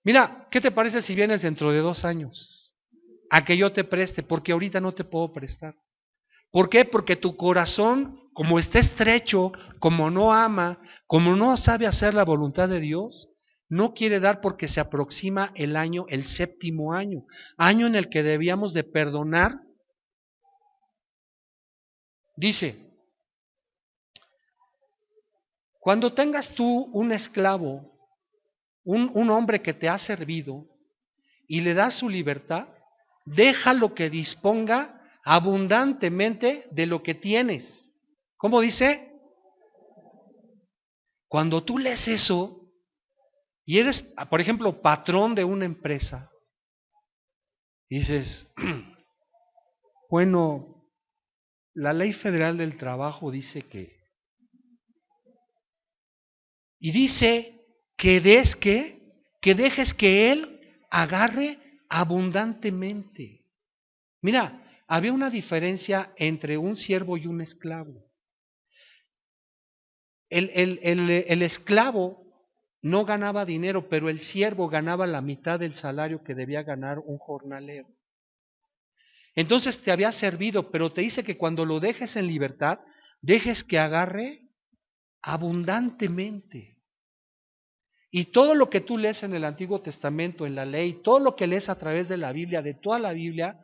Mira, ¿qué te parece si vienes dentro de 2 años? A que yo te preste, porque ahorita no te puedo prestar. ¿Por qué? Porque tu corazón, como está estrecho, como no ama, como no sabe hacer la voluntad de Dios, no quiere dar porque se aproxima el año, el 7.º año, año en el que debíamos de perdonar. Dice, cuando tengas tú un esclavo, un hombre que te ha servido y le das su libertad, déjalo que disponga abundantemente de lo que tienes. ¿Cómo dice? Cuando tú lees eso y eres, por ejemplo, patrón de una empresa, dices, bueno, la Ley Federal del Trabajo dice que, y dice que dejes que él agarre abundantemente. Mira, había una diferencia entre un siervo y un esclavo. El esclavo no ganaba dinero, pero el siervo ganaba la mitad del salario que debía ganar un jornalero. Entonces te había servido, pero te dice que cuando lo dejes en libertad, dejes que agarre abundantemente. Y todo lo que tú lees en el Antiguo Testamento, en la ley, todo lo que lees a través de la Biblia, de toda la Biblia,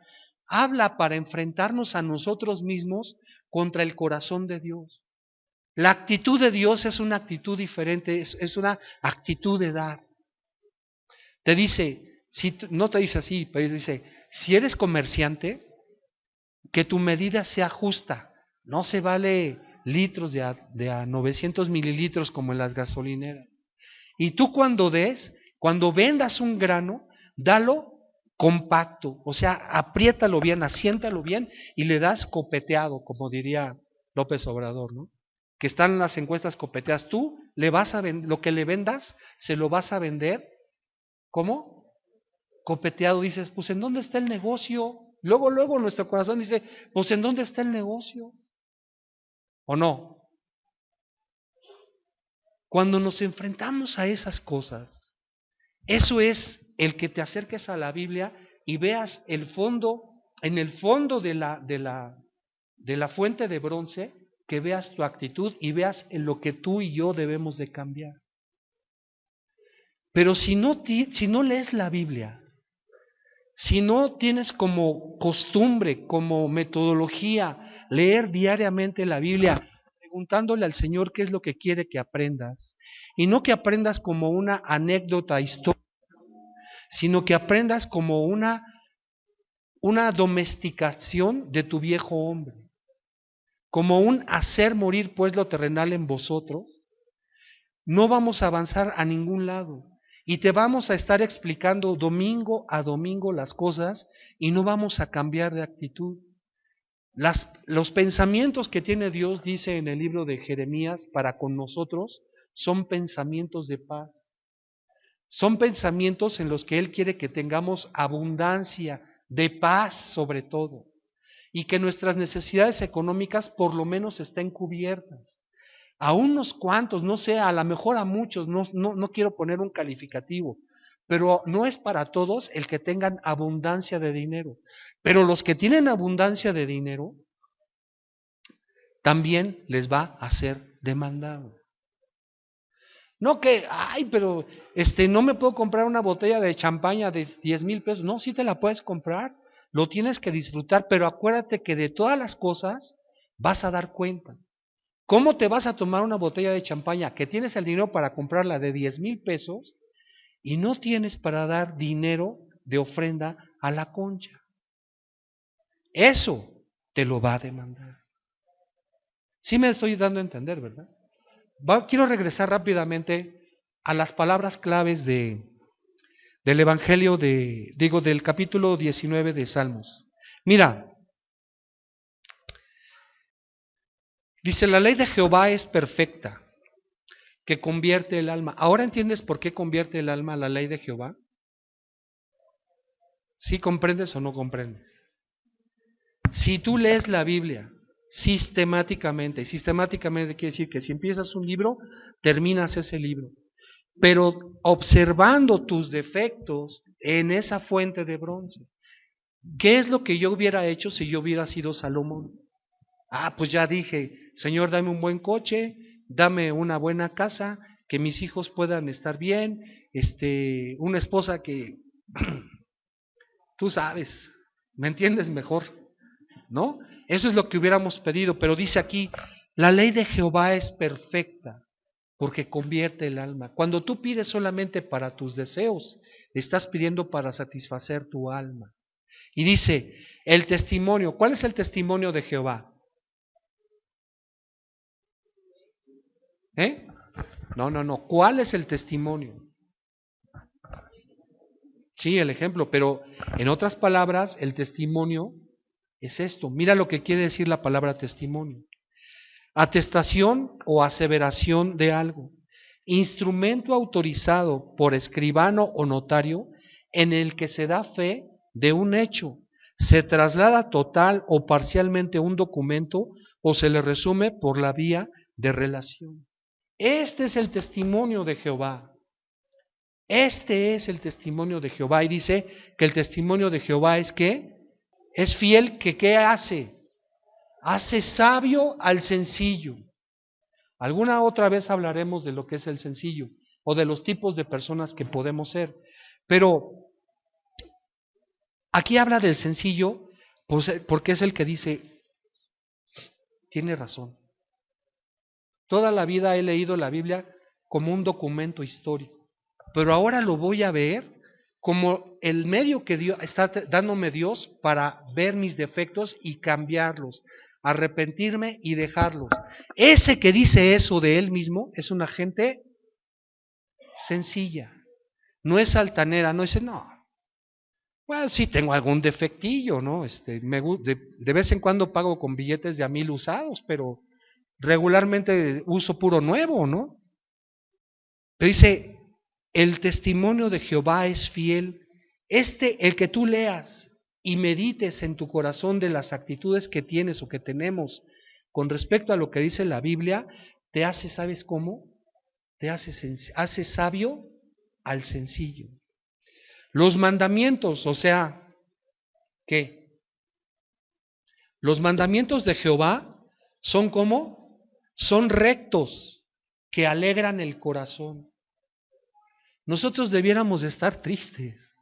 habla para enfrentarnos a nosotros mismos contra el corazón de Dios. La actitud de Dios es una actitud diferente, es una actitud de dar. Te dice, no te dice así, pero dice, si eres comerciante, que tu medida sea justa. No se vale litros de a 900 mililitros como en las gasolineras. Y tú cuando vendas un grano, dalo compacto, o sea, apriétalo bien, asiéntalo bien y le das copeteado, como diría López Obrador, ¿no? Que están en las encuestas copeteadas. Tú le vas a lo que le vendas, se lo vas a vender, ¿cómo? Copeteado. Dices, pues ¿en dónde está el negocio? Luego nuestro corazón dice, pues ¿en dónde está el negocio? ¿O no? Cuando nos enfrentamos a esas cosas, eso es el que te acerques a la Biblia y veas el fondo, en el fondo de la fuente de bronce, que veas tu actitud y veas en lo que tú y yo debemos de cambiar. Pero si no lees la Biblia, si no tienes como costumbre, como metodología, leer diariamente la Biblia, preguntándole al Señor qué es lo que quiere que aprendas, y no que aprendas como una anécdota histórica, sino que aprendas como una domesticación de tu viejo hombre, como un hacer morir pues lo terrenal en vosotros, no vamos a avanzar a ningún lado. Y te vamos a estar explicando domingo a domingo las cosas y no vamos a cambiar de actitud. Los pensamientos que tiene Dios, dice en el libro de Jeremías, para con nosotros, son pensamientos de paz. Son pensamientos en los que Él quiere que tengamos abundancia, de paz sobre todo, y que nuestras necesidades económicas por lo menos estén cubiertas. A unos cuantos, no sé, a lo mejor a muchos, no quiero poner un calificativo, pero no es para todos el que tengan abundancia de dinero. Pero los que tienen abundancia de dinero, también les va a ser demandado. No que, pero no me puedo comprar una botella de champaña de 10,000 pesos. No, sí te la puedes comprar, lo tienes que disfrutar, pero acuérdate que de todas las cosas vas a dar cuenta. ¿Cómo te vas a tomar una botella de champaña que tienes el dinero para comprarla de 10,000 pesos y no tienes para dar dinero de ofrenda a la concha? Eso te lo va a demandar. Sí me estoy dando a entender, ¿verdad? Quiero regresar rápidamente a las palabras claves del Evangelio del capítulo 19 de Salmos. Mira, dice, la ley de Jehová es perfecta, que convierte el alma. ¿Ahora entiendes por qué convierte el alma la ley de Jehová? ¿Sí comprendes o no comprendes? Si tú lees la Biblia sistemáticamente, y sistemáticamente quiere decir que si empiezas un libro, terminas ese libro, pero observando tus defectos en esa fuente de bronce. ¿Qué es lo que yo hubiera hecho si yo hubiera sido Salomón? Pues ya dije, Señor, dame un buen coche, dame una buena casa, que mis hijos puedan estar bien, una esposa que tú sabes, ¿me entiendes mejor? ¿No? Eso es lo que hubiéramos pedido, pero dice aquí, la ley de Jehová es perfecta, porque convierte el alma. Cuando tú pides solamente para tus deseos, estás pidiendo para satisfacer tu alma. Y dice, el testimonio, ¿cuál es el testimonio de Jehová? ¿Eh? No, ¿cuál es el testimonio? Sí, el ejemplo, pero en otras palabras, el testimonio es esto. Mira lo que quiere decir la palabra testimonio. Atestación o aseveración de algo. Instrumento autorizado por escribano o notario en el que se da fe de un hecho, se traslada total o parcialmente un documento o se le resume por la vía de relación. Este es el testimonio de Jehová. Este es el testimonio de Jehová. Y dice que el testimonio de Jehová es ¿qué? Es fiel que ¿qué hace? Hace sabio al sencillo. Alguna otra vez hablaremos de lo que es el sencillo o de los tipos de personas que podemos ser. Pero aquí habla del sencillo pues, porque es el que dice, tiene razón. Toda la vida he leído la Biblia como un documento histórico, pero ahora lo voy a ver como el medio que Dios está dándome Dios para ver mis defectos y cambiarlos, arrepentirme y dejarlos. Ese que dice eso de él mismo es una gente sencilla, no es altanera, no dice, no, bueno, sí tengo algún defectillo, ¿no? De vez en cuando pago con billetes de a 1,000 usados, pero regularmente uso puro nuevo, ¿no? Pero dice, el testimonio de Jehová es fiel. El que tú leas y medites en tu corazón de las actitudes que tienes o que tenemos con respecto a lo que dice la Biblia, te hace, ¿sabes cómo? Hace sabio al sencillo. Los mandamientos, o sea, ¿qué? Los mandamientos de Jehová son como, son rectos, que alegran el corazón. Nosotros debiéramos de estar tristes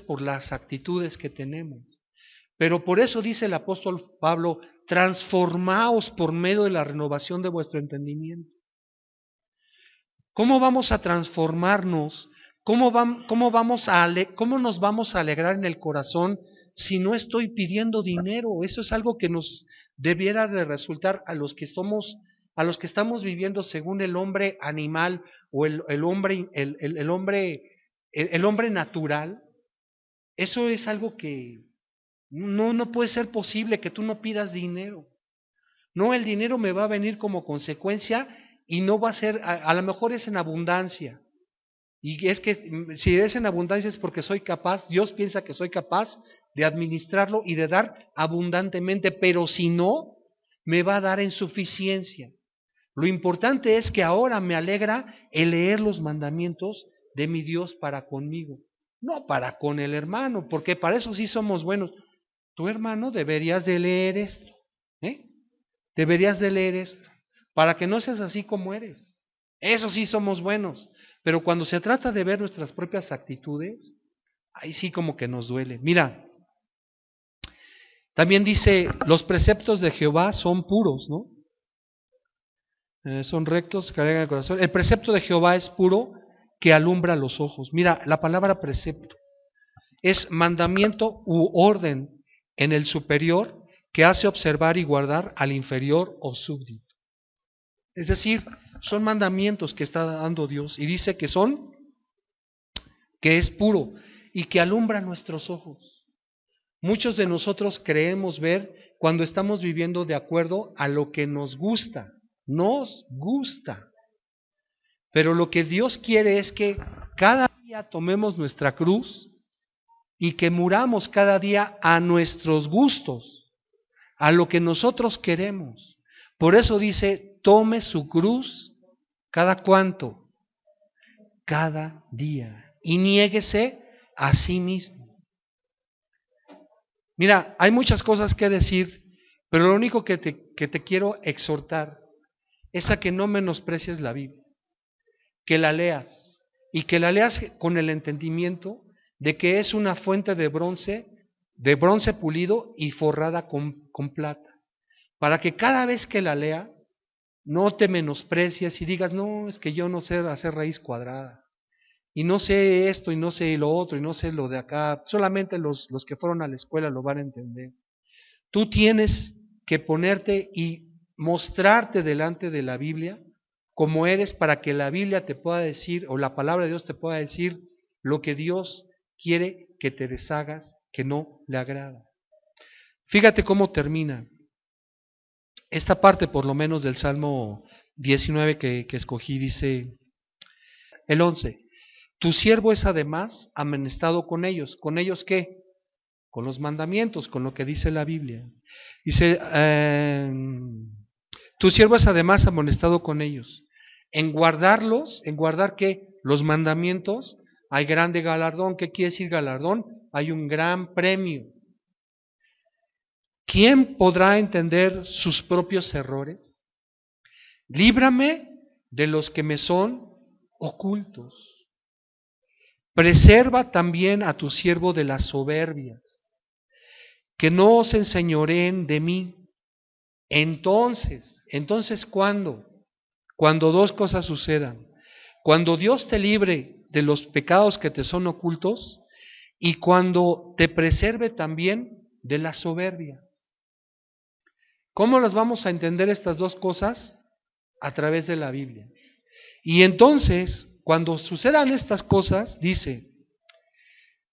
por las actitudes que tenemos. Pero por eso dice el apóstol Pablo, transformaos por medio de la renovación de vuestro entendimiento. ¿Cómo vamos a transformarnos? ¿Cómo nos vamos a alegrar en el corazón si no estoy pidiendo dinero? Eso es algo que nos debiera de resultar a los que estamos viviendo según el hombre animal o el hombre natural. Eso es algo que no puede ser posible, que tú no pidas dinero. No, el dinero me va a venir como consecuencia y no va a ser, a lo mejor es en abundancia. Y es que si es en abundancia es porque soy capaz, Dios piensa que soy capaz de administrarlo y de dar abundantemente, pero si no, me va a dar en suficiencia. Lo importante es que ahora me alegra el leer los mandamientos de mi Dios para conmigo, no para con el hermano, porque para eso sí somos buenos. Tu hermano deberías de leer esto, ¿eh? Deberías de leer esto, para que no seas así como eres. Eso sí somos buenos, pero cuando se trata de ver nuestras propias actitudes, ahí sí como que nos duele. Mira, también dice, los preceptos de Jehová son puros, ¿no? Son rectos que alegran el corazón. El precepto de Jehová es puro, que alumbra los ojos. Mira, la palabra precepto es mandamiento u orden en el superior que hace observar y guardar al inferior o súbdito. Es decir, son mandamientos que está dando Dios y dice que es puro y que alumbra nuestros ojos. Muchos de nosotros creemos ver cuando estamos viviendo de acuerdo a lo que nos gusta. Pero lo que Dios quiere es que cada día tomemos nuestra cruz y que muramos cada día a nuestros gustos, a lo que nosotros queremos. Por eso dice, tome su cruz cada cuánto, cada día, y niéguese a sí mismo. Mira, hay muchas cosas que decir, pero lo único que te quiero exhortar es a que no menosprecies la Biblia, que la leas, y que la leas con el entendimiento de que es una fuente de bronce pulido y forrada con plata, para que cada vez que la leas, no te menosprecies y digas, no, es que yo no sé hacer raíz cuadrada, y no sé esto, y no sé lo otro, y no sé lo de acá, solamente los que fueron a la escuela lo van a entender. Tú tienes que ponerte y mostrarte delante de la Biblia como eres para que la Biblia te pueda decir, o la palabra de Dios te pueda decir lo que Dios quiere que te deshagas, que no le agrada. Fíjate cómo termina esta parte, por lo menos del Salmo 19 que escogí, dice el 11, tu siervo es además amonestado con ellos. ¿Con ellos qué? Con los mandamientos, con lo que dice la Biblia. Dice, tu siervo es además amonestado con ellos. En guardarlos, ¿en guardar qué? Los mandamientos, hay grande galardón. ¿Qué quiere decir galardón? Hay un gran premio. ¿Quién podrá entender sus propios errores? Líbrame de los que me son ocultos. Preserva también a tu siervo de las soberbias, que no se enseñoreen de mí. Entonces, ¿cuándo? Cuando dos cosas sucedan. Cuando Dios te libre de los pecados que te son ocultos y cuando te preserve también de las soberbias. ¿Cómo las vamos a entender estas dos cosas? A través de la Biblia. Y entonces, cuando sucedan estas cosas, dice,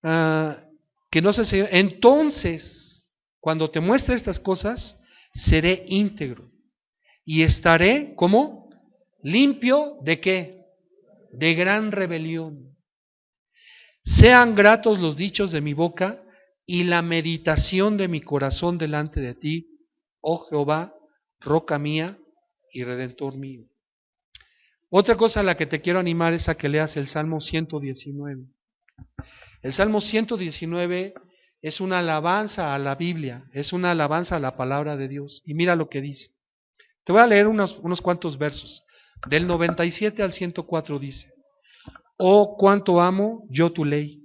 que no se... Entonces, cuando te muestre estas cosas, seré íntegro y estaré, ¿cómo? Limpio de ¿qué? De gran rebelión. Sean gratos los dichos de mi boca y la meditación de mi corazón delante de ti, oh Jehová, roca mía y redentor mío. Otra cosa a la que te quiero animar es a que leas el Salmo 119. El Salmo 119 es una alabanza a la Biblia, es una alabanza a la palabra de Dios. Y mira lo que dice. Te voy a leer unos cuantos versos. Del 97 al 104 dice, oh, cuánto amo yo tu ley.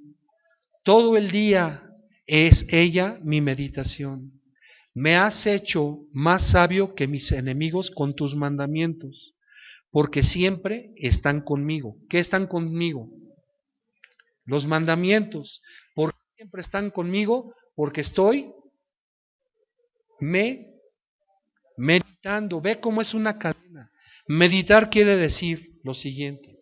Todo el día es ella mi meditación. Me has hecho más sabio que mis enemigos con tus mandamientos, porque siempre están conmigo. ¿Qué están conmigo? Los mandamientos. ¿Por qué siempre están conmigo? Porque estoy meditando. Ve cómo es una cadena. Meditar quiere decir lo siguiente: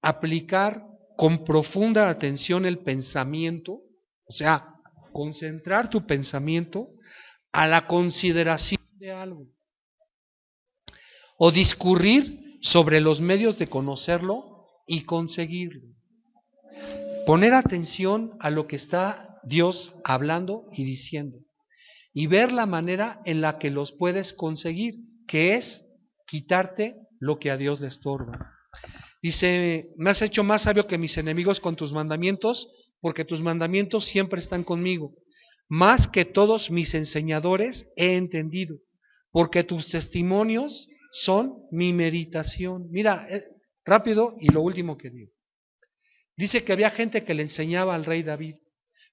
aplicar con profunda atención el pensamiento, o sea, concentrar tu pensamiento a la consideración de algo, o discurrir sobre los medios de conocerlo y conseguirlo. Poner atención a lo que está Dios hablando y diciendo, y ver la manera en la que los puedes conseguir, que es quitarte lo que a Dios le estorba. Dice, me has hecho más sabio que mis enemigos con tus mandamientos, porque tus mandamientos siempre están conmigo. Más que todos mis enseñadores he entendido, porque tus testimonios son mi meditación. Mira, rápido, y lo último que digo. Dice que había gente que le enseñaba al rey David,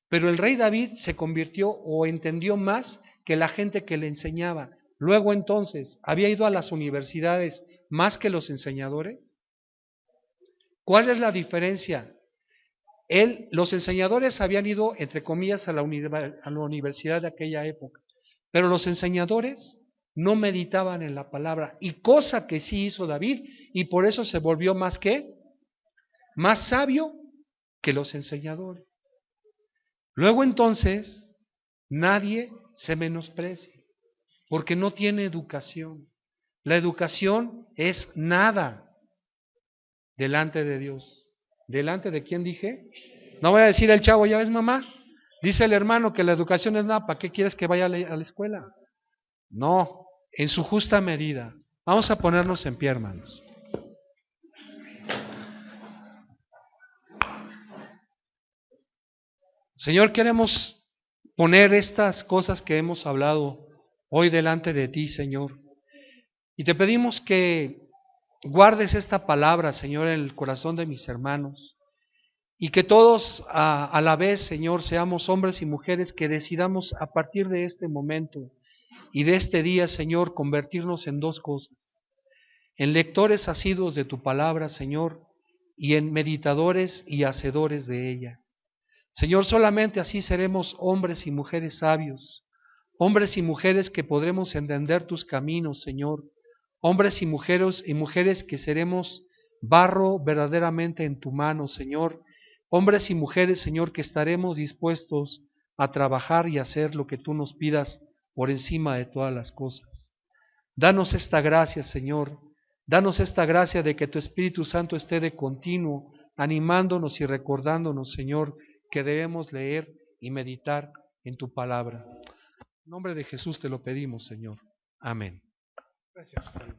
pero el rey David se convirtió o entendió más que la gente que le enseñaba. Luego entonces, ¿había ido a las universidades más que los enseñadores? ¿Cuál es la diferencia? Los enseñadores habían ido, entre comillas, a la universidad de aquella época, pero los enseñadores no meditaban en la palabra, y cosa que sí hizo David, y por eso se volvió más sabio que los enseñadores. Luego entonces, nadie se menosprecia, porque no tiene educación. La educación es nada delante de Dios. ¿Delante de quién dije? No voy a decir el chavo, ya ves mamá, dice el hermano que la educación es nada, ¿para qué quieres que vaya a la escuela? No, en su justa medida. Vamos a ponernos en pie, hermanos. Señor, queremos poner estas cosas que hemos hablado hoy delante de ti, Señor. Y te pedimos que guardes esta palabra, Señor, en el corazón de mis hermanos. Y que todos a la vez, Señor, seamos hombres y mujeres que decidamos a partir de este momento y de este día, Señor, convertirnos en dos cosas: en lectores asiduos de tu palabra, Señor, y en meditadores y hacedores de ella. Señor, solamente así seremos hombres y mujeres sabios, hombres y mujeres que podremos entender tus caminos, Señor, hombres y mujeres que seremos barro verdaderamente en tu mano, Señor, hombres y mujeres, Señor, que estaremos dispuestos a trabajar y hacer lo que tú nos pidas por encima de todas las cosas. Danos esta gracia, Señor. Danos esta gracia de que tu Espíritu Santo esté de continuo, animándonos y recordándonos, Señor, que debemos leer y meditar en tu palabra. En nombre de Jesús te lo pedimos, Señor. Amén. Gracias, Padre.